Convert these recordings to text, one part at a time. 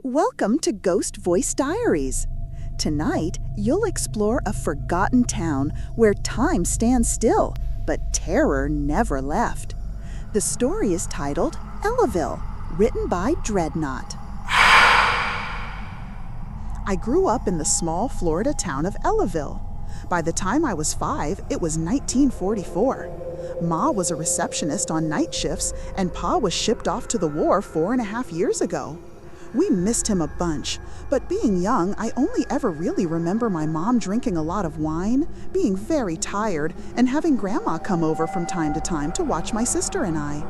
Welcome to Ghost Voice Diaries. Tonight, you'll explore a forgotten town where time stands still, but terror never left. The story is titled Ellaville, written by Dreadnought. I grew up in the small Florida town of Ellaville. By the time I was 5, it was 1944. Ma was a receptionist on night shifts, and Pa was shipped off to the war 4.5 years ago. We missed him a bunch, but being young, I only ever really remember my mom drinking a lot of wine, being very tired, and having Grandma come over from time to time to watch my sister and I.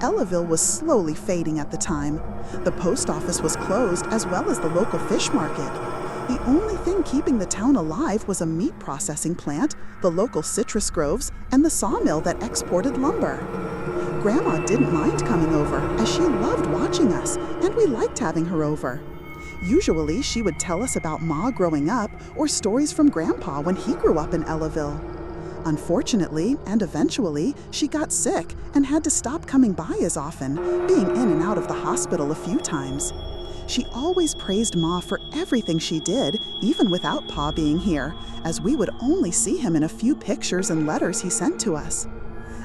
Ellaville was slowly fading at the time. The post office was closed, as well as the local fish market. The only thing keeping the town alive was a meat processing plant, the local citrus groves, and the sawmill that exported lumber. Grandma didn't mind coming over, as she loved watching us, and we liked having her over. Usually, she would tell us about Ma growing up or stories from Grandpa when he grew up in Ellaville. Unfortunately, and eventually, she got sick and had to stop coming by as often, being in and out of the hospital a few times. She always praised Ma for everything she did, even without Pa being here, as we would only see him in a few pictures and letters he sent to us.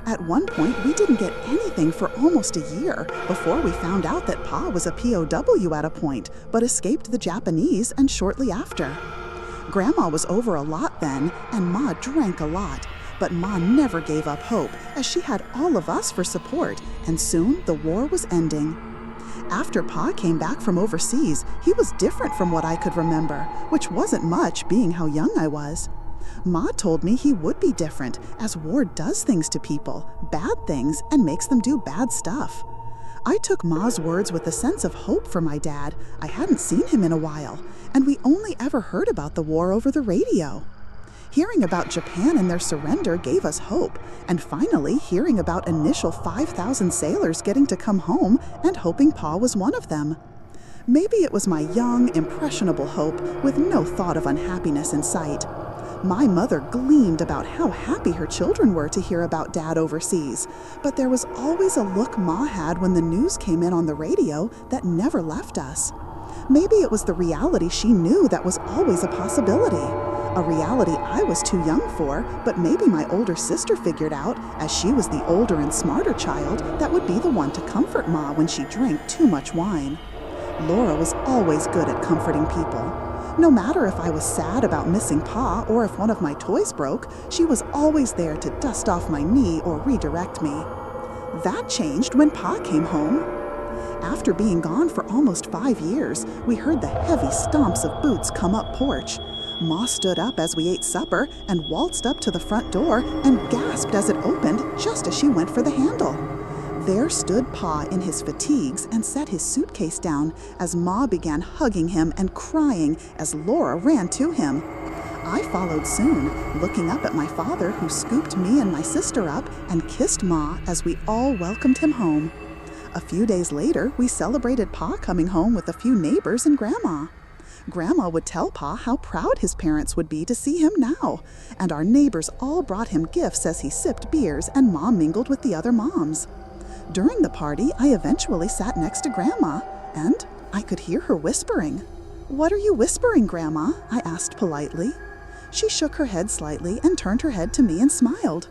At one point, we didn't get anything for almost a year before we found out that Pa was a POW at a point, but escaped the Japanese and shortly after. Grandma was over a lot then, and Ma drank a lot, but Ma never gave up hope, as she had all of us for support, and soon the war was ending. After Pa came back from overseas, he was different from what I could remember, which wasn't much, being how young I was. Ma told me he would be different, as war does things to people, bad things, and makes them do bad stuff. I took Ma's words with a sense of hope for my dad. I hadn't seen him in a while, and we only ever heard about the war over the radio. Hearing about Japan and their surrender gave us hope, and finally hearing about initial 5,000 sailors getting to come home and hoping Pa was one of them. Maybe it was my young, impressionable hope with no thought of unhappiness in sight. My mother gleamed about how happy her children were to hear about Dad overseas, but there was always a look Ma had when the news came in on the radio that never left us. Maybe it was the reality she knew that was always a possibility. A reality I was too young for, but maybe my older sister figured out, as she was the older and smarter child, that would be the one to comfort Ma when she drank too much wine. Laura was always good at comforting people. No matter if I was sad about missing Pa or if one of my toys broke, she was always there to dust off my knee or redirect me. That changed when Pa came home. After being gone for almost 5 years, we heard the heavy stomps of boots come up porch. Ma stood up as we ate supper and waltzed up to the front door and gasped as it opened just as she went for the handle. There stood Pa in his fatigues and set his suitcase down as Ma began hugging him and crying as Laura ran to him. I followed soon, looking up at my father, who scooped me and my sister up and kissed Ma as we all welcomed him home. A few days later, we celebrated Pa coming home with a few neighbors and Grandma. Grandma would tell Pa how proud his parents would be to see him now, and our neighbors all brought him gifts as he sipped beers and Ma mingled with the other moms. During the party, I eventually sat next to Grandma, and I could hear her whispering. "What are you whispering, Grandma?" I asked politely. She shook her head slightly and turned her head to me and smiled.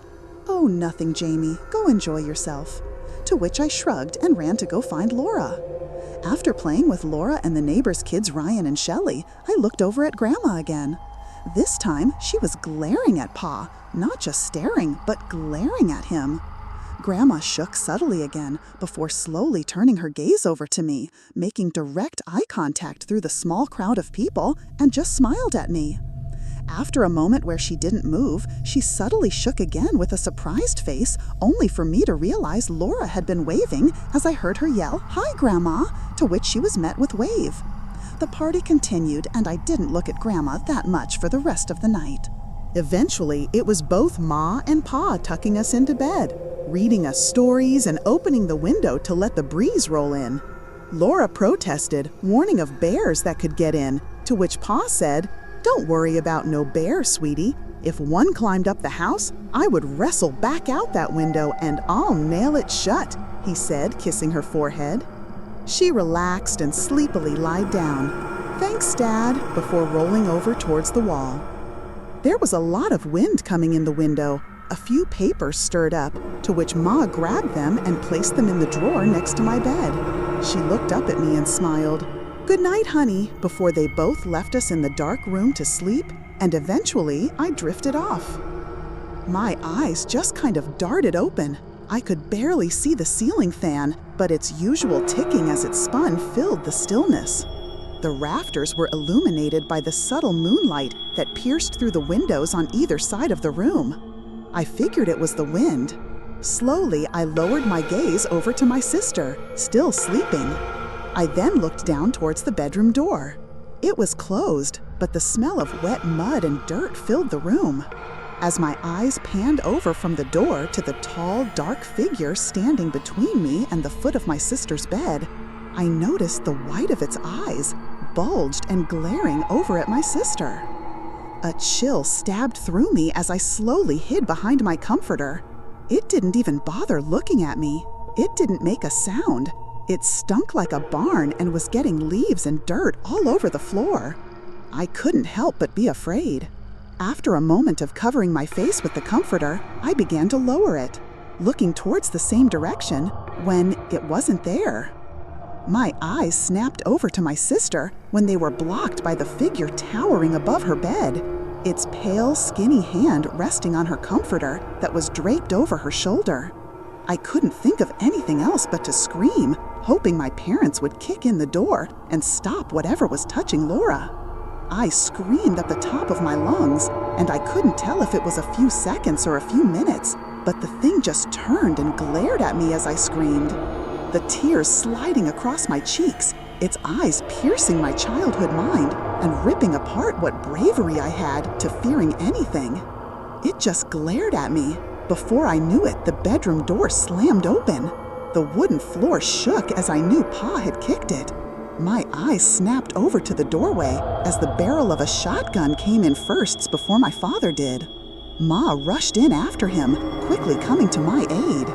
"Oh, nothing, Jamie. Go enjoy yourself." To which I shrugged and ran to go find Laura. After playing with Laura and the neighbors' kids Ryan and Shelley, I looked over at Grandma again. This time, she was glaring at Pa, not just staring, but glaring at him. Grandma shook subtly again before slowly turning her gaze over to me, making direct eye contact through the small crowd of people, and just smiled at me. After a moment where she didn't move, she subtly shook again with a surprised face, only for me to realize Laura had been waving as I heard her yell, "Hi, Grandma," to which she was met with wave. The party continued, and I didn't look at Grandma that much for the rest of the night. Eventually, it was both Ma and Pa tucking us into bed, reading us stories and opening the window to let the breeze roll in. Laura protested, warning of bears that could get in, to which Pa said, "Don't worry about no bear, sweetie. If one climbed up the house, I would wrestle back out that window and I'll nail it shut," he said, kissing her forehead. She relaxed and sleepily lied down. "Thanks, Dad," before rolling over towards the wall. There was a lot of wind coming in the window. A few papers stirred up, to which Ma grabbed them and placed them in the drawer next to my bed. She looked up at me and smiled. "Good night, honey," before they both left us in the dark room to sleep, and eventually I drifted off. My eyes just kind of darted open. I could barely see the ceiling fan, but its usual ticking as it spun filled the stillness. The rafters were illuminated by the subtle moonlight that pierced through the windows on either side of the room. I figured it was the wind. Slowly, I lowered my gaze over to my sister, still sleeping. I then looked down towards the bedroom door. It was closed, but the smell of wet mud and dirt filled the room. As my eyes panned over from the door to the tall, dark figure standing between me and the foot of my sister's bed, I noticed the white of its eyes bulged and glaring over at my sister. A chill stabbed through me as I slowly hid behind my comforter. It didn't even bother looking at me. It didn't make a sound. It stunk like a barn and was getting leaves and dirt all over the floor. I couldn't help but be afraid. After a moment of covering my face with the comforter, I began to lower it, looking towards the same direction when it wasn't there. My eyes snapped over to my sister when they were blocked by the figure towering above her bed, its pale, skinny hand resting on her comforter that was draped over her shoulder. I couldn't think of anything else but to scream, hoping my parents would kick in the door and stop whatever was touching Laura. I screamed at the top of my lungs, and I couldn't tell if it was a few seconds or a few minutes, but the thing just turned and glared at me as I screamed. The tears sliding across my cheeks, its eyes piercing my childhood mind and ripping apart what bravery I had to fearing anything. It just glared at me. Before I knew it, the bedroom door slammed open. The wooden floor shook as I knew Pa had kicked it. My eyes snapped over to the doorway as the barrel of a shotgun came in first before my father did. Ma rushed in after him, quickly coming to my aid.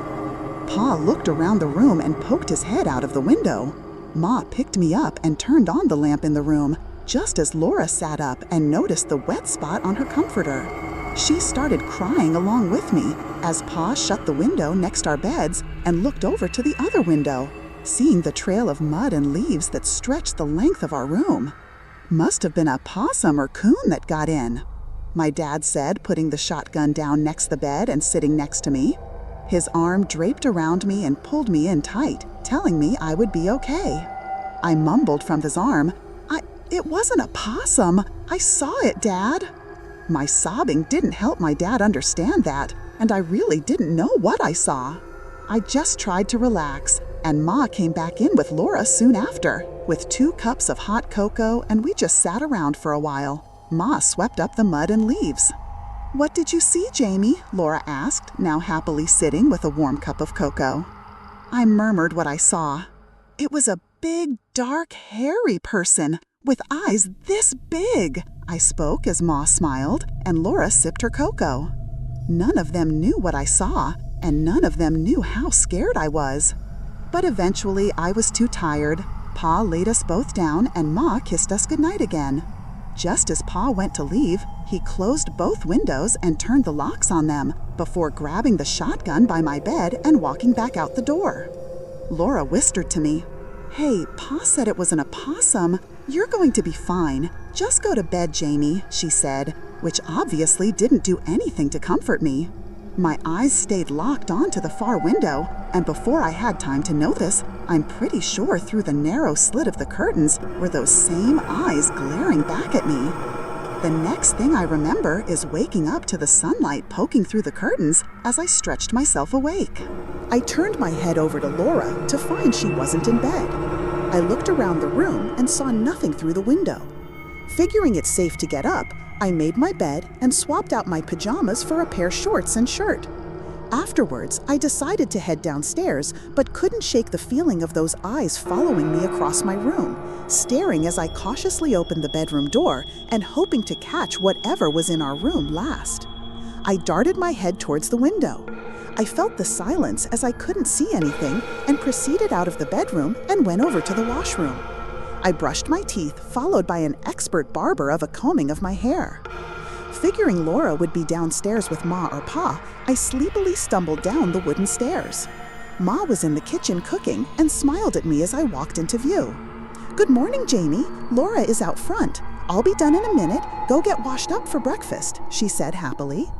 Pa looked around the room and poked his head out of the window. Ma picked me up and turned on the lamp in the room, just as Laura sat up and noticed the wet spot on her comforter. She started crying along with me as Pa shut the window next our beds and looked over to the other window, seeing the trail of mud and leaves that stretched the length of our room. "Must have been a possum or coon that got in," my dad said, putting the shotgun down next the bed and sitting next to me. His arm draped around me and pulled me in tight, telling me I would be okay. I mumbled from his arm, It wasn't a possum. I saw it, Dad." My sobbing didn't help my dad understand that, and I really didn't know what I saw. I just tried to relax, and Ma came back in with Laura soon after, with 2 cups of hot cocoa, and we just sat around for a while. Ma swept up the mud and leaves. "What did you see, Jamie?" Laura asked, now happily sitting with a warm cup of cocoa. I murmured what I saw. "It was a big, dark, hairy person with eyes this big," I spoke as Ma smiled, and Laura sipped her cocoa. None of them knew what I saw, and none of them knew how scared I was. But eventually I was too tired. Pa laid us both down and Ma kissed us goodnight again. Just as Pa went to leave, he closed both windows and turned the locks on them before grabbing the shotgun by my bed and walking back out the door. Laura whispered to me, "Hey, Pa said it was an opossum. You're going to be fine. Just go to bed, Jamie," she said, which obviously didn't do anything to comfort me. My eyes stayed locked onto the far window, and before I had time to notice, I'm pretty sure through the narrow slit of the curtains were those same eyes glaring back at me. The next thing I remember is waking up to the sunlight poking through the curtains as I stretched myself awake. I turned my head over to Laura to find she wasn't in bed. I looked around the room and saw nothing through the window. Figuring it safe to get up, I made my bed and swapped out my pajamas for a pair of shorts and shirt. Afterwards, I decided to head downstairs, but couldn't shake the feeling of those eyes following me across my room, staring as I cautiously opened the bedroom door and hoping to catch whatever was in our room last. I darted my head towards the window. I felt the silence as I couldn't see anything and proceeded out of the bedroom and went over to the washroom. I brushed my teeth, followed by an expert barber of a combing of my hair. Figuring Laura would be downstairs with Ma or Pa, I sleepily stumbled down the wooden stairs. Ma was in the kitchen cooking and smiled at me as I walked into view. "Good morning, Jamie. Laura is out front. I'll be done in a minute. Go get washed up for breakfast," she said happily.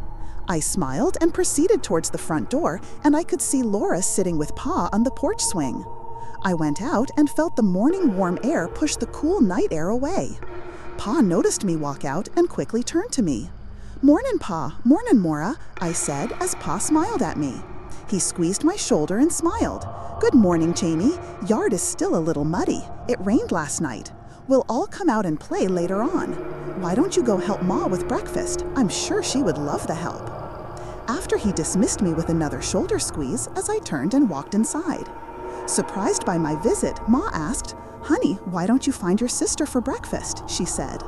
I smiled and proceeded towards the front door, and I could see Laura sitting with Pa on the porch swing. I went out and felt the morning warm air push the cool night air away. Pa noticed me walk out and quickly turned to me. "Mornin', Pa. Mornin', Mora," I said as Pa smiled at me. He squeezed my shoulder and smiled. "Good morning, Jamie. Yard is still a little muddy. It rained last night. We'll all come out and play later on. Why don't you go help Ma with breakfast? I'm sure she would love the help." After he dismissed me with another shoulder squeeze as I turned and walked inside. Surprised by my visit, Ma asked, "Honey, why don't you find your sister for breakfast?" she said.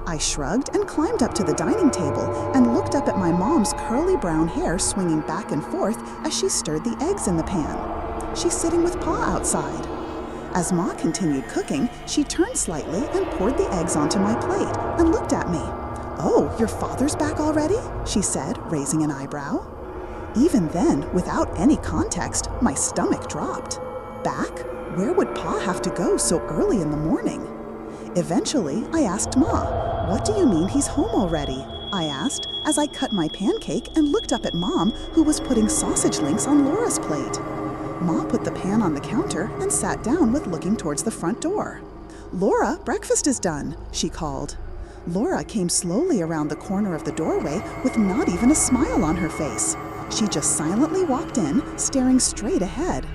I shrugged and climbed up to the dining table and looked up at my mom's curly brown hair swinging back and forth as she stirred the eggs in the pan. She's sitting with Pa outside. As Ma continued cooking, she turned slightly and poured the eggs onto my plate and looked at me. "Oh, your father's back already?" she said, raising an eyebrow. Even then, without any context, my stomach dropped. Back? Where would Pa have to go so early in the morning? Eventually, I asked Ma, "What do you mean he's home already?" I asked as I cut my pancake and looked up at Mom, who was putting sausage links on Laura's plate. Ma put the pan on the counter and sat down with looking towards the front door. "Laura, breakfast is done," she called. Laura came slowly around the corner of the doorway with not even a smile on her face. She just silently walked in, staring straight ahead.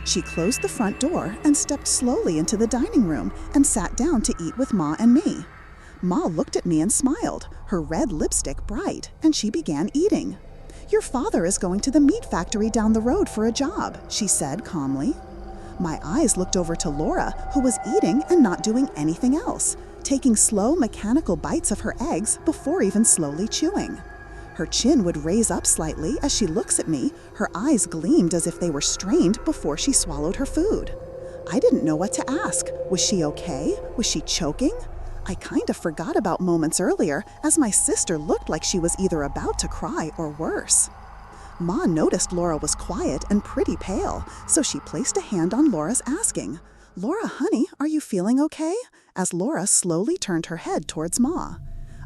She closed the front door and stepped slowly into the dining room and sat down to eat with Ma and me. Ma looked at me and smiled, her red lipstick bright, and she began eating. "Your father is going to the meat factory down the road for a job," she said calmly. My eyes looked over to Laura, who was eating and not doing anything else, taking slow mechanical bites of her eggs before even slowly chewing. Her chin would raise up slightly as she looks at me, her eyes gleamed as if they were strained before she swallowed her food. I didn't know what to ask. Was she okay? Was she choking? I kind of forgot about moments earlier as my sister looked like she was either about to cry or worse. Ma noticed Laura was quiet and pretty pale, so she placed a hand on Laura's asking, "Laura, honey, are you feeling okay?" as Laura slowly turned her head towards Ma.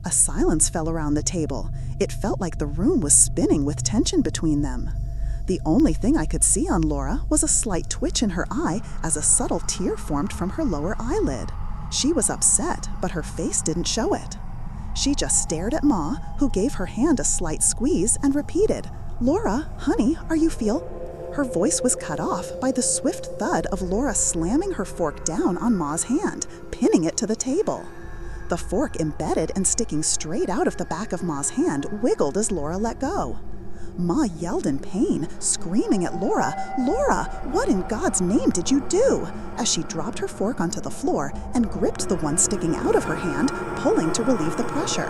A silence fell around the table. It felt like the room was spinning with tension between them. The only thing I could see on Laura was a slight twitch in her eye as a subtle tear formed from her lower eyelid. She was upset, but her face didn't show it. She just stared at Ma, who gave her hand a slight squeeze and repeated, "Laura, honey, are you feel?" Her voice was cut off by the swift thud of Laura slamming her fork down on Ma's hand, pinning it to the table. The fork, embedded and sticking straight out of the back of Ma's hand, wiggled as Laura let go. Ma yelled in pain, screaming at Laura, "Laura, what in God's name did you do?" as she dropped her fork onto the floor and gripped the one sticking out of her hand, pulling to relieve the pressure.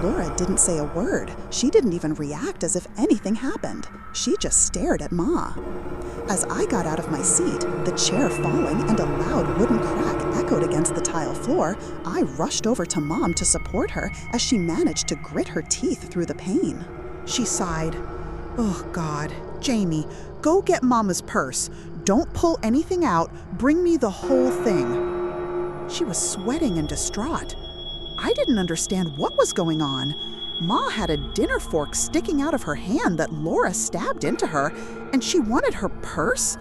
Laura didn't say a word. She didn't even react as if anything happened. She just stared at Ma. As I got out of my seat, the chair falling and a loud wooden crack echoed against the tile floor, I rushed over to Mom to support her as she managed to grit her teeth through the pain. She sighed. "Oh, God. Jamie, go get Mama's purse. Don't pull anything out. Bring me the whole thing." She was sweating and distraught. I didn't understand what was going on. Ma had a dinner fork sticking out of her hand that Laura stabbed into her, and she wanted her purse?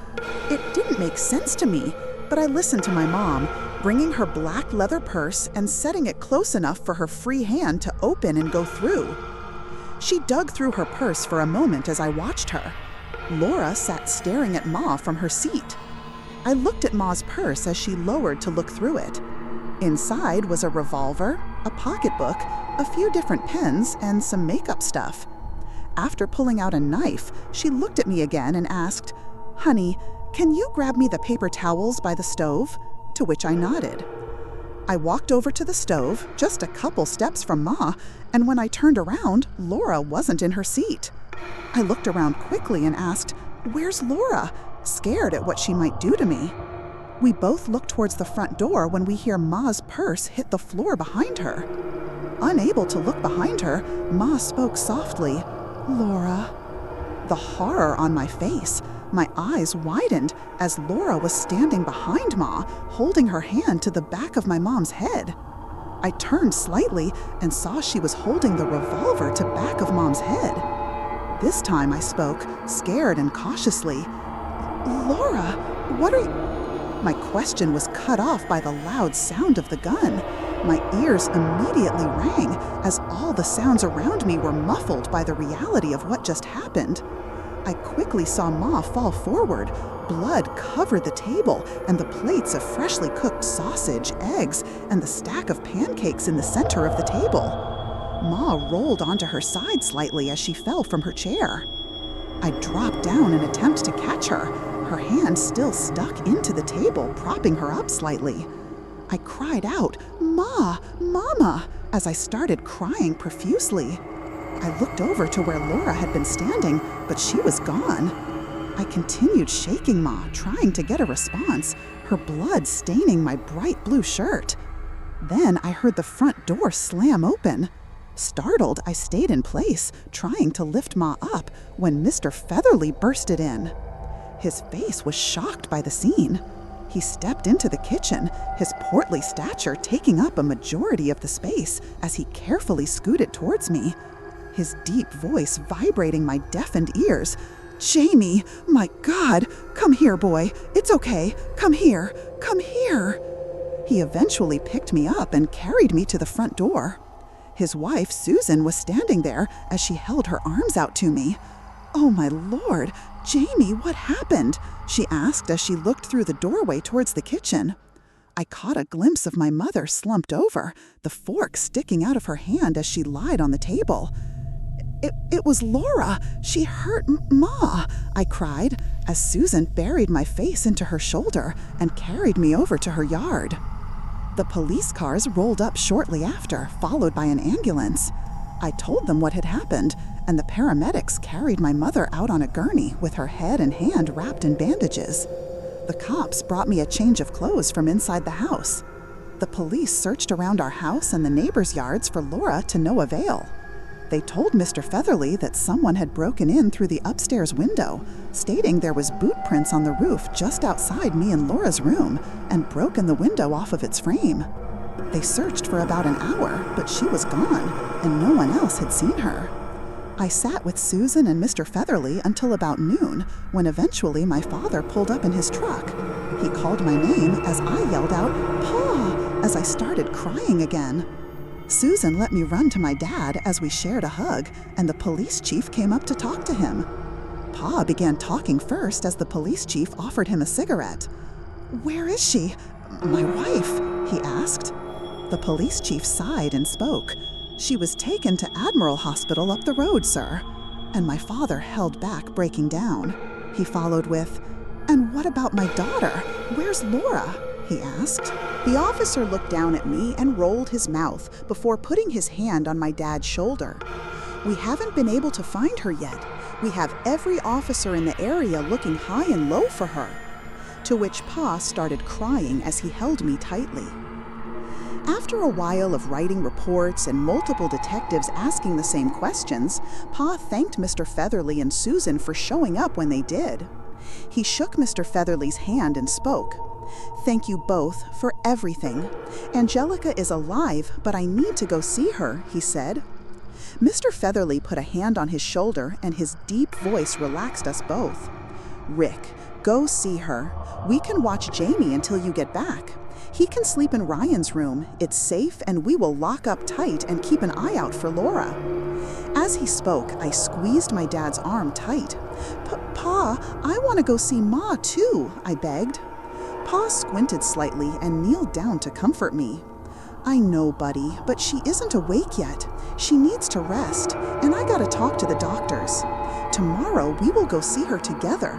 It didn't make sense to me, but I listened to my mom, bringing her black leather purse and setting it close enough for her free hand to open and go through. She dug through her purse for a moment as I watched her. Laura sat staring at Ma from her seat. I looked at Ma's purse as she lowered to look through it. Inside was a revolver, a pocketbook, a few different pens, and some makeup stuff. After pulling out a knife, she looked at me again and asked, "Honey, can you grab me the paper towels by the stove?" To which I nodded. I walked over to the stove, just a couple steps from Ma, and when I turned around, Laura wasn't in her seat. I looked around quickly and asked, "Where's Laura?" scared at what she might do to me. We both look towards the front door when we hear Ma's purse hit the floor behind her. Unable to look behind her, Ma spoke softly, "Laura." The horror on my face, my eyes widened as Laura was standing behind Ma, holding her hand to the back of my mom's head. I turned slightly and saw she was holding the revolver to back of Mom's head. This time I spoke, scared and cautiously, "Laura, what are you—" My question was cut off by the loud sound of the gun. My ears immediately rang as all the sounds around me were muffled by the reality of what just happened. I quickly saw Ma fall forward. Blood covered the table and the plates of freshly cooked sausage, eggs, and the stack of pancakes in the center of the table. Ma rolled onto her side slightly as she fell from her chair. I dropped down in an attempt to catch her, her hand still stuck into the table, propping her up slightly. I cried out, "Ma, Mama," as I started crying profusely. I looked over to where Laura had been standing, but she was gone. I continued shaking Ma, trying to get a response, her blood staining my bright blue shirt. Then I heard the front door slam open. Startled, I stayed in place, trying to lift Ma up, when Mr. Featherly bursted in. His face was shocked by the scene. He stepped into the kitchen, his portly stature taking up a majority of the space as he carefully scooted towards me, his deep voice vibrating my deafened ears. "Jamie, my God, come here, boy. It's okay. Come here. Come here." He eventually picked me up and carried me to the front door. His wife, Susan, was standing there as she held her arms out to me. "Oh, my Lord, Jamie, what happened?" she asked as she looked through the doorway towards the kitchen. I caught a glimpse of my mother slumped over, the fork sticking out of her hand as she lied on the table. It was Laura. She hurt Ma," I cried, as Susan buried my face into her shoulder and carried me over to her yard. The police cars rolled up shortly after, followed by an ambulance. I told them what had happened, and the paramedics carried my mother out on a gurney with her head and hand wrapped in bandages. The cops brought me a change of clothes from inside the house. The police searched around our house and the neighbors' yards for Laura to no avail. They told Mr. Featherly that someone had broken in through the upstairs window, stating there was boot prints on the roof just outside me and Laura's room, and broken the window off of its frame. They searched for about an hour, but she was gone, and no one else had seen her. I sat with Susan and Mr. Featherly until about noon, when eventually my father pulled up in his truck. He called my name as I yelled out, "Pa!" as I started crying again. Susan let me run to my dad as we shared a hug, and the police chief came up to talk to him. Pa began talking first as the police chief offered him a cigarette. "Where is she? My wife?" he asked. The police chief sighed and spoke. "She was taken to Admiral Hospital up the road, sir." And my father held back, breaking down. He followed with, "And what about my daughter? Where's Laura?" he asked. The officer looked down at me and rolled his mouth before putting his hand on my dad's shoulder. "We haven't been able to find her yet. We have every officer in the area looking high and low for her." To which Pa started crying as he held me tightly. After a while of writing reports and multiple detectives asking the same questions, Pa thanked Mr. Featherly and Susan for showing up when they did. He shook Mr. Featherly's hand and spoke. "Thank you both for everything. Angelica is alive, but I need to go see her," he said. Mr. Featherly put a hand on his shoulder and his deep voice relaxed us both. "Rick, go see her. We can watch Jamie until you get back. He can sleep in Ryan's room. It's safe, and we will lock up tight and keep an eye out for Laura." As he spoke, I squeezed my dad's arm tight. Pa, I want to go see Ma too," I begged. Pa squinted slightly and kneeled down to comfort me. "I know, buddy, but she isn't awake yet. She needs to rest, and I gotta talk to the doctors. Tomorrow we will go see her together.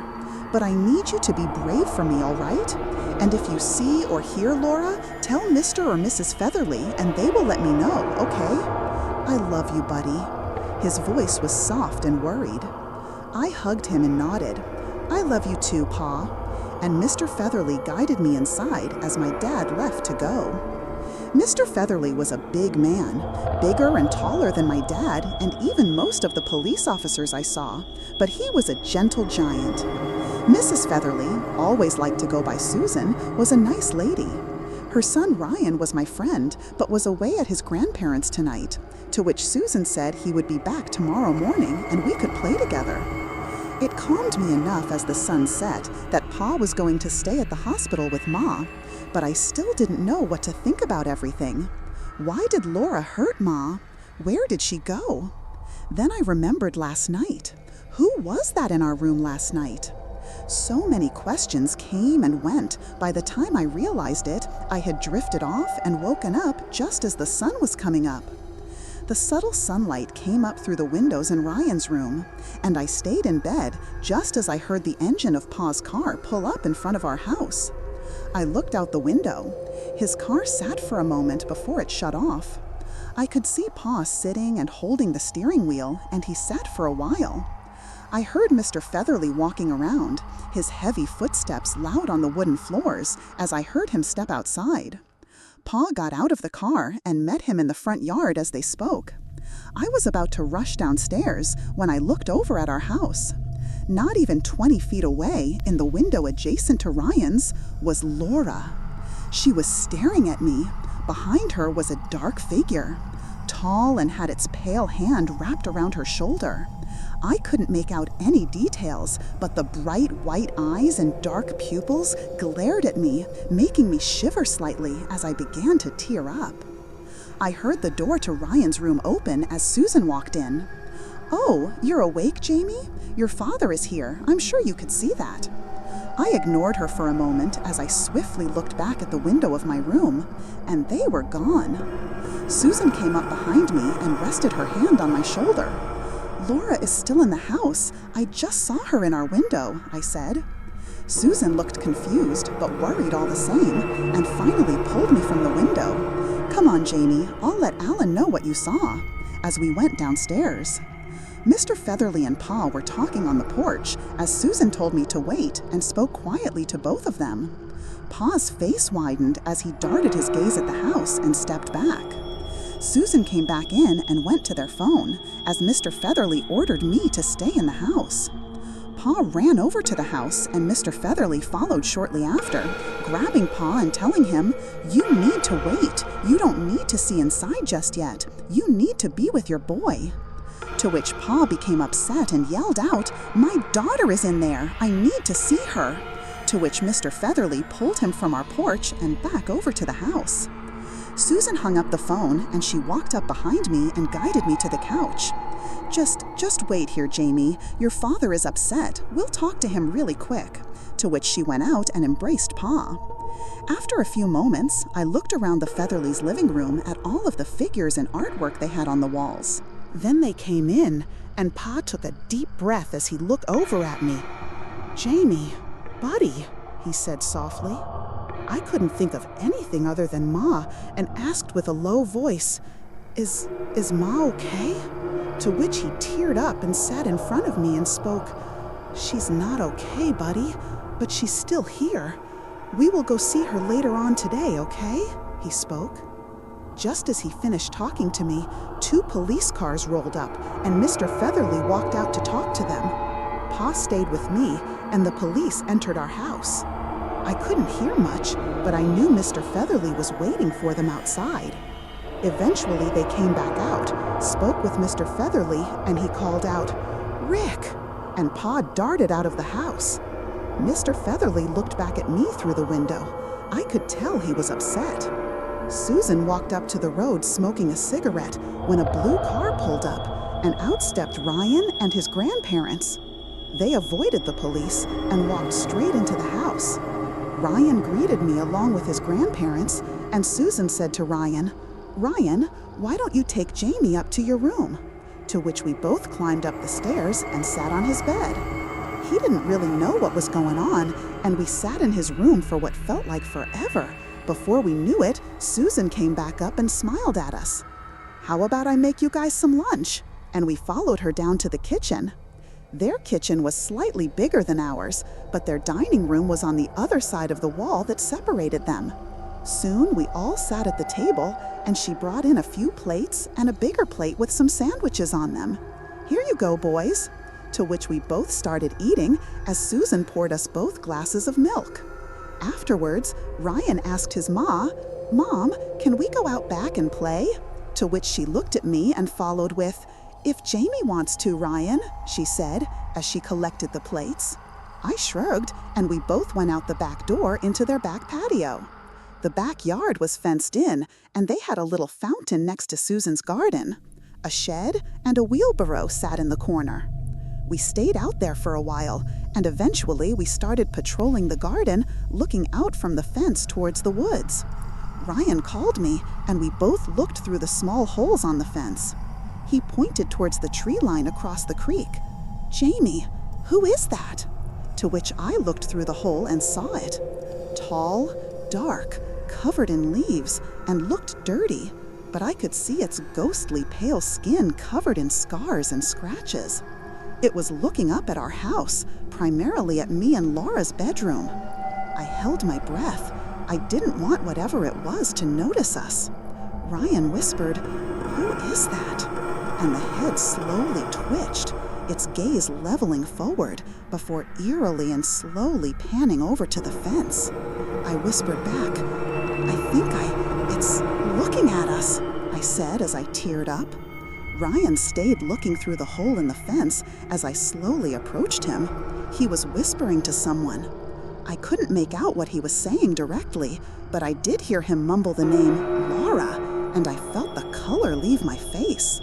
But I need you to be brave for me, all right? And if you see or hear Laura, tell Mr. or Mrs. Featherly, and they will let me know, okay? I love you, buddy." His voice was soft and worried. I hugged him and nodded. "I love you too, Pa." And Mr. Featherly guided me inside as my dad left to go. Mr. Featherly was a big man, bigger and taller than my dad and even most of the police officers I saw, but he was a gentle giant. Mrs. Featherly, always liked to go by Susan, was a nice lady. Her son Ryan was my friend, but was away at his grandparents' tonight, to which Susan said he would be back tomorrow morning and we could play together. It calmed me enough as the sun set that Pa was going to stay at the hospital with Ma, but I still didn't know what to think about everything. Why did Laura hurt Ma? Where did she go? Then I remembered last night. Who was that in our room last night? So many questions came and went. By the time I realized it, I had drifted off and woken up just as the sun was coming up. The subtle sunlight came up through the windows in Ryan's room, and I stayed in bed just as I heard the engine of Pa's car pull up in front of our house. I looked out the window. His car sat for a moment before it shut off. I could see Pa sitting and holding the steering wheel, and he sat for a while. I heard Mr. Featherly walking around, his heavy footsteps loud on the wooden floors as I heard him step outside. Pa got out of the car and met him in the front yard as they spoke. I was about to rush downstairs when I looked over at our house. Not even 20 feet away, in the window adjacent to Ryan's, was Laura. She was staring at me. Behind her was a dark figure, tall and had its pale hand wrapped around her shoulder. I couldn't make out any details, but the bright white eyes and dark pupils glared at me, making me shiver slightly as I began to tear up. I heard the door to Ryan's room open as Susan walked in. "Oh, you're awake, Jamie? Your father is here. I'm sure you could see that." I ignored her for a moment as I swiftly looked back at the window of my room, and they were gone. Susan came up behind me and rested her hand on my shoulder. "Laura is still in the house. I just saw her in our window," I said. Susan looked confused, but worried all the same, and finally pulled me from the window. "Come on, Jamie, I'll let Alan know what you saw," as we went downstairs. Mr. Featherly and Pa were talking on the porch as Susan told me to wait and spoke quietly to both of them. Pa's face widened as he darted his gaze at the house and stepped back. Susan came back in and went to their phone, as Mr. Featherly ordered me to stay in the house. Pa ran over to the house, and Mr. Featherly followed shortly after, grabbing Pa and telling him, "You need to wait. You don't need to see inside just yet. You need to be with your boy." To which Pa became upset and yelled out, "My daughter is in there. I need to see her." To which Mr. Featherly pulled him from our porch and back over to the house. Susan hung up the phone and she walked up behind me and guided me to the couch. Just wait here, Jamie. Your father is upset. We'll talk to him really quick." To which she went out and embraced Pa. After a few moments, I looked around the Featherlys' living room at all of the figures and artwork they had on the walls. Then they came in, and Pa took a deep breath as he looked over at me. "Jamie, buddy," he said softly. I couldn't think of anything other than Ma and asked with a low voice, Is Ma okay?" To which he teared up and sat in front of me and spoke, "She's not okay, buddy, but she's still here. We will go see her later on today, okay?" he spoke. Just as he finished talking to me, 2 police cars rolled up, and Mr. Featherly walked out to talk to them. Pa stayed with me, and the police entered our house. I couldn't hear much, but I knew Mr. Featherly was waiting for them outside. Eventually, they came back out, spoke with Mr. Featherly, and he called out, "Rick!" and Pa darted out of the house. Mr. Featherly looked back at me through the window. I could tell he was upset. Susan walked up to the road smoking a cigarette when a blue car pulled up, and out stepped Ryan and his grandparents. They avoided the police and walked straight into the house. Ryan greeted me along with his grandparents, and Susan said to Ryan, "Ryan, why don't you take Jamie up to your room?" To which we both climbed up the stairs and sat on his bed. He didn't really know what was going on, and we sat in his room for what felt like forever. Before we knew it, Susan came back up and smiled at us. "How about I make you guys some lunch?" and we followed her down to the kitchen. Their kitchen was slightly bigger than ours, but their dining room was on the other side of the wall that separated them. Soon we all sat at the table, and she brought in a few plates and a bigger plate with some sandwiches on them. "Here you go, boys," to which we both started eating as Susan poured us both glasses of milk. Afterwards, Ryan asked his Mom, "Can we go out back and play?" To which she looked at me and followed with, "If Jamie wants to, Ryan," she said as she collected the plates. I shrugged, and we both went out the back door into their back patio. The backyard was fenced in, and they had a little fountain next to Susan's garden. A shed and a wheelbarrow sat in the corner. We stayed out there for a while, and eventually we started patrolling the garden, looking out from the fence towards the woods. Ryan called me, and we both looked through the small holes on the fence. He pointed towards the tree line across the creek. "Jamie, who is that?" To which I looked through the hole and saw it. Tall, dark, covered in leaves, and looked dirty, but I could see its ghostly pale skin covered in scars and scratches. It was looking up at our house, primarily at me and Laura's bedroom. I held my breath. I didn't want whatever it was to notice us. Ryan whispered, "Who is that?" And the head slowly twitched, its gaze leveling forward before eerily and slowly panning over to the fence. I whispered back, It's looking at us," I said as I teared up. Ryan stayed looking through the hole in the fence as I slowly approached him. He was whispering to someone. I couldn't make out what he was saying directly, but I did hear him mumble the name Laura, and I felt the color leave my face.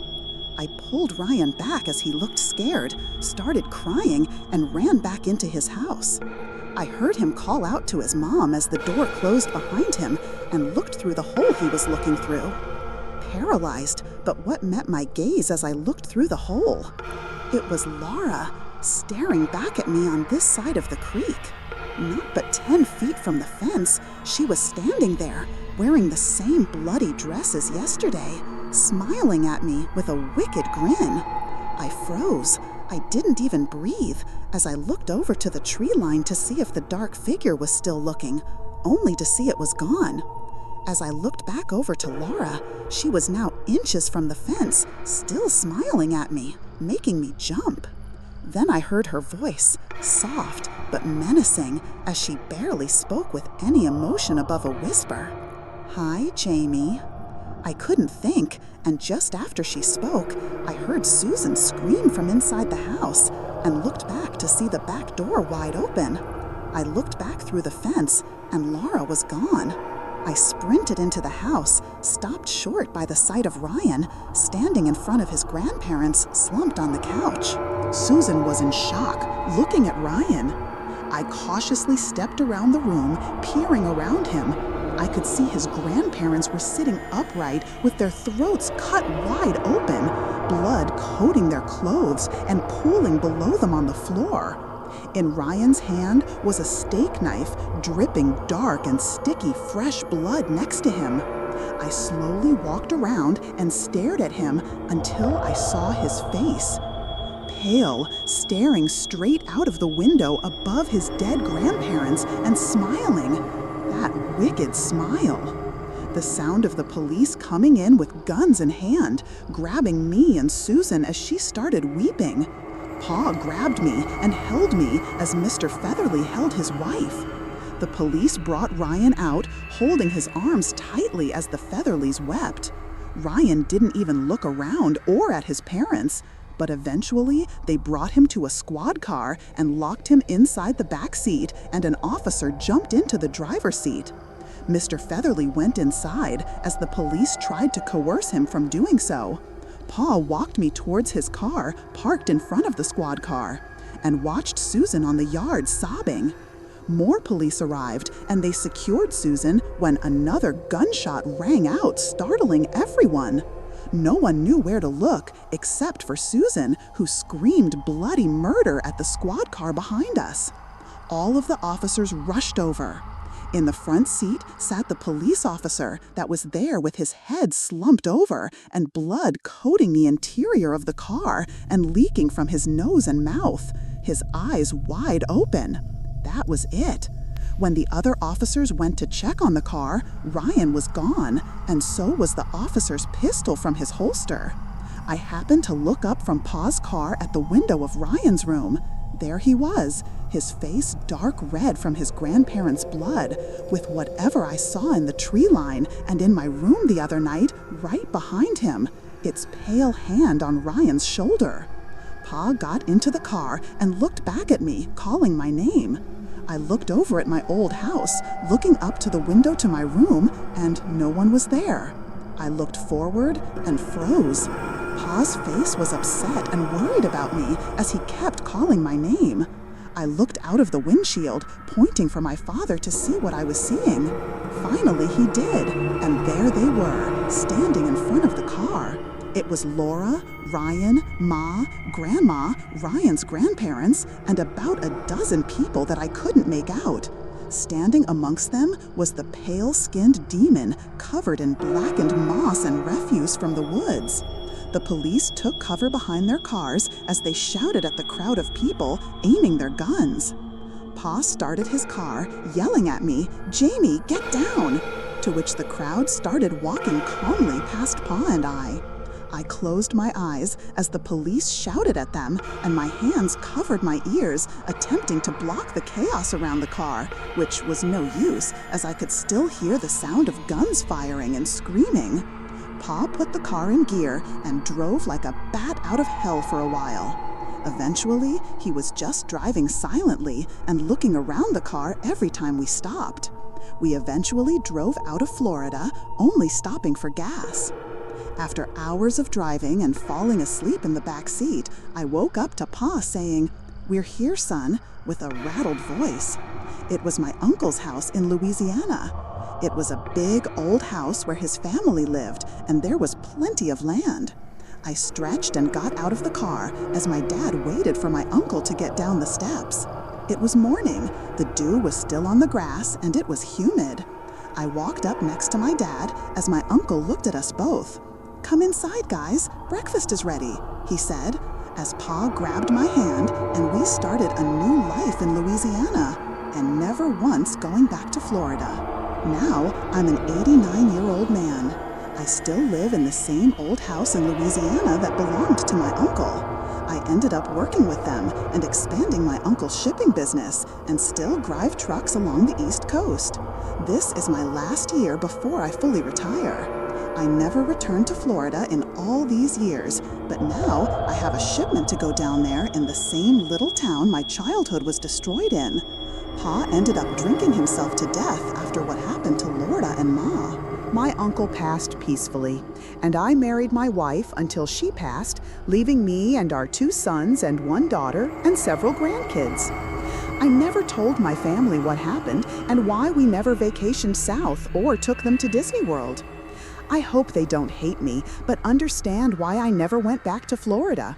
I pulled Ryan back as he looked scared, started crying, and ran back into his house. I heard him call out to his mom as the door closed behind him and looked through the hole he was looking through. Paralyzed, but what met my gaze as I looked through the hole? It was Laura, staring back at me on this side of the creek. Not but 10 feet from the fence, she was standing there, wearing the same bloody dress as yesterday, smiling at me with a wicked grin. I froze. I didn't even breathe as I looked over to the tree line to see if the dark figure was still looking, only to see it was gone. As I looked back over to Laura, she was now inches from the fence, still smiling at me, making me jump. Then I heard her voice, soft but menacing, as she barely spoke with any emotion above a whisper. "Hi, Jamie." I couldn't think, and just after she spoke, I heard Susan scream from inside the house and looked back to see the back door wide open. I looked back through the fence, and Laura was gone. I sprinted into the house, stopped short by the sight of Ryan, standing in front of his grandparents, slumped on the couch. Susan was in shock, looking at Ryan. I cautiously stepped around the room, peering around him. I could see his grandparents were sitting upright with their throats cut wide open, blood coating their clothes and pooling below them on the floor. In Ryan's hand was a steak knife, dripping dark and sticky fresh blood next to him. I slowly walked around and stared at him until I saw his face. Pale, staring straight out of the window above his dead grandparents and smiling. That wicked smile. The sound of the police coming in with guns in hand, grabbing me and Susan as she started weeping. Pa grabbed me and held me as Mr. Featherly held his wife. The police brought Ryan out, holding his arms tightly as the Featherlys wept. Ryan didn't even look around or at his parents, but eventually they brought him to a squad car and locked him inside the back seat, and an officer jumped into the driver's seat. Mr. Featherly went inside as the police tried to coerce him from doing so. Pa walked me towards his car, parked in front of the squad car, and watched Susan on the yard sobbing. More police arrived, and they secured Susan when another gunshot rang out, startling everyone. No one knew where to look except for Susan, who screamed bloody murder at the squad car behind us. All of the officers rushed over. In the front seat sat the police officer that was there with his head slumped over and blood coating the interior of the car and leaking from his nose and mouth, his eyes wide open. That was it. When the other officers went to check on the car, Ryan was gone, and so was the officer's pistol from his holster. I happened to look up from Pa's car at the window of Ryan's room. There he was, his face dark red from his grandparents' blood, with whatever I saw in the tree line and in my room the other night right behind him, its pale hand on Ryan's shoulder. Pa got into the car and looked back at me, calling my name. I looked over at my old house, looking up to the window to my room, and no one was there. I looked forward and froze. Pa's face was upset and worried about me as he kept calling my name. I looked out of the windshield, pointing for my father to see what I was seeing. Finally, he did, and there they were, standing in front of the car. It was Laura, Ryan, Ma, Grandma, Ryan's grandparents, and about a dozen people that I couldn't make out. Standing amongst them was the pale-skinned demon covered in blackened moss and refuse from the woods. The police took cover behind their cars as they shouted at the crowd of people, aiming their guns. Pa started his car, yelling at me, "Jamie, get down!" To which the crowd started walking calmly past Pa and I. I closed my eyes as the police shouted at them, and my hands covered my ears, attempting to block the chaos around the car, which was no use, as I could still hear the sound of guns firing and screaming. Pa put the car in gear and drove like a bat out of hell for a while. Eventually, he was just driving silently and looking around the car every time we stopped. We eventually drove out of Florida, only stopping for gas. After hours of driving and falling asleep in the back seat, I woke up to Pa saying, "We're here, son," with a rattled voice. It was my uncle's house in Louisiana. It was a big old house where his family lived, and there was plenty of land. I stretched and got out of the car as my dad waited for my uncle to get down the steps. It was morning, the dew was still on the grass, and it was humid. I walked up next to my dad as my uncle looked at us both. "Come inside, guys. Breakfast is ready," he said, as Pa grabbed my hand and we started a new life in Louisiana, and never once going back to Florida. Now, I'm an 89-year-old man. I still live in the same old house in Louisiana that belonged to my uncle. I ended up working with them and expanding my uncle's shipping business and still drive trucks along the East Coast. This is my last year before I fully retire. I never returned to Florida in all these years, but now I have a shipment to go down there in the same little town my childhood was destroyed in. Pa ended up drinking himself to death after what happened to Lorda and Ma. My uncle passed peacefully, and I married my wife until she passed, leaving me and our 2 sons and 1 daughter and several grandkids. I never told my family what happened and why we never vacationed south or took them to Disney World. I hope they don't hate me, but understand why I never went back to Florida.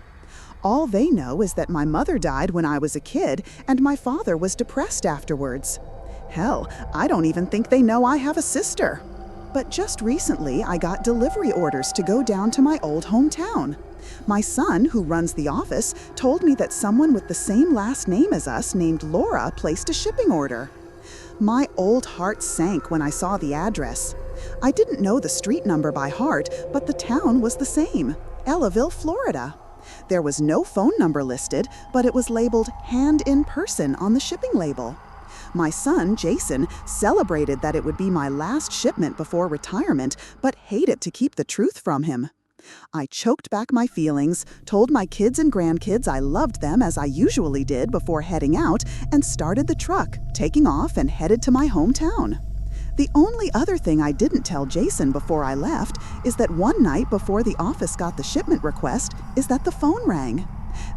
All they know is that my mother died when I was a kid, and my father was depressed afterwards. Hell, I don't even think they know I have a sister. But just recently, I got delivery orders to go down to my old hometown. My son, who runs the office, told me that someone with the same last name as us, named Laura, placed a shipping order. My old heart sank when I saw the address. I didn't know the street number by heart, but the town was the same, Ellaville, Florida. There was no phone number listed, but it was labeled "Hand in Person" on the shipping label. My son, Jason, celebrated that it would be my last shipment before retirement, but hated to keep the truth from him. I choked back my feelings, told my kids and grandkids I loved them as I usually did before heading out, and started the truck, taking off and headed to my hometown. The only other thing I didn't tell Jason before I left is that one night before the office got the shipment request is that the phone rang.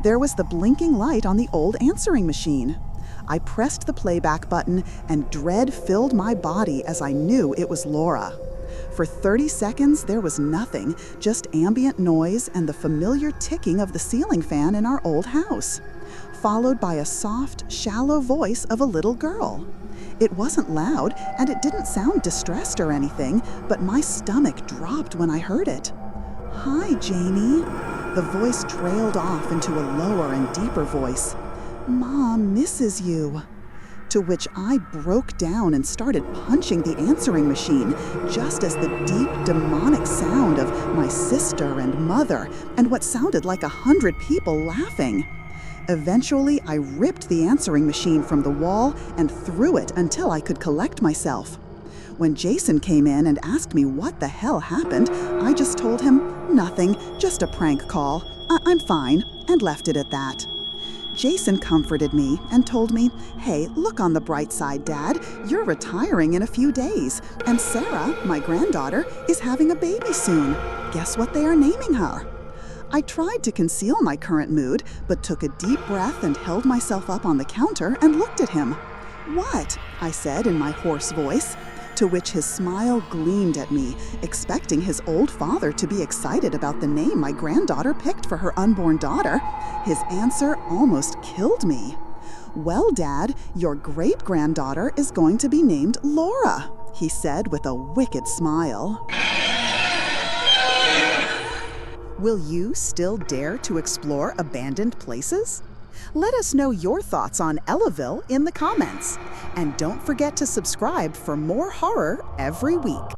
There was the blinking light on the old answering machine. I pressed the playback button and dread filled my body as I knew it was Laura. For 30 seconds, there was nothing, just ambient noise and the familiar ticking of the ceiling fan in our old house. followed by a soft, shallow voice of a little girl. It wasn't loud, and it didn't sound distressed or anything, but my stomach dropped when I heard it. "Hi, Jamie." The voice trailed off into a lower and deeper voice. "Mom misses you." To which I broke down and started punching the answering machine, just as the deep, demonic sound of my sister and mother and what sounded like 100 people laughing. Eventually, I ripped the answering machine from the wall and threw it until I could collect myself. When Jason came in and asked me what the hell happened, I just told him, "Nothing, just a prank call. I'm fine," and left it at that. Jason comforted me and told me, "Hey, look on the bright side, Dad. You're retiring in a few days, and Sarah, my granddaughter, is having a baby soon. Guess what they are naming her?" I tried to conceal my current mood, but took a deep breath and held myself up on the counter and looked at him. "What?" I said in my hoarse voice, to which his smile gleamed at me, expecting his old father to be excited about the name my granddaughter picked for her unborn daughter. His answer almost killed me. "Well, Dad, your great-granddaughter is going to be named Laura," he said with a wicked smile. Will you still dare to explore abandoned places? Let us know your thoughts on Ellaville in the comments. And don't forget to subscribe for more horror every week.